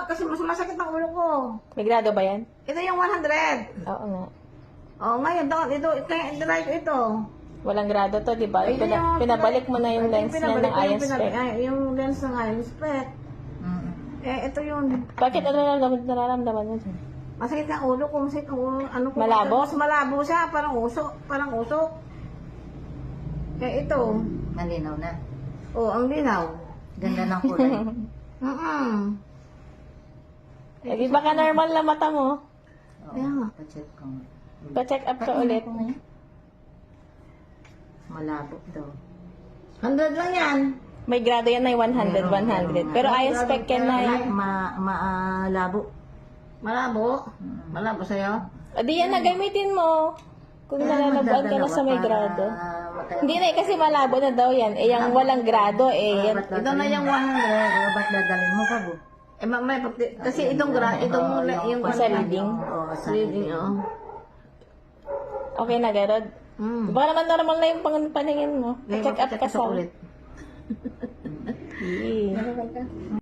Kasi mas masakit ang ulo ko. May grado ba yan? Ito yung 100. Oo nga. Oh, ngayon, ito, try ko ito. Walang grado to, di ba? Ito yung- Pinabalik mo na yung lens niya pinabalik ng ko iron spec. Yung lens ng iron spec. Ito yun. Bakit ano nararamdaman mo dyan? Masakit ang ulo ko, masakit ang ulo. Ano ko, Malabo? Mas malabo siya, parang usok. Ito. Malinaw na. Oh, ang linaw. Ganda ng kulay. Eh, di baka normal na mata mo. Kaya nga. Pa-check ko. Pa-check up ka ulit. Malabo daw. 100 lang yan. May grado yan na 100, 100. Pero iron spec yan na yun. Malabo. Malabo. Malabo sa'yo. O di yan na gamitin mo. Kung nalalabuan ka na sa may grado. Hindi na kasi malabo na daw yan. Eh, yung walang grado, eh, yan. Ito na yung 100. Ba't dadalhin mo ka, bu? Kasi yung Sa reading. Oo, sa reading, oh. Okay na, Garod. Baka naman normal na yung paningin mo. Check up ka sa ulit. Yeah.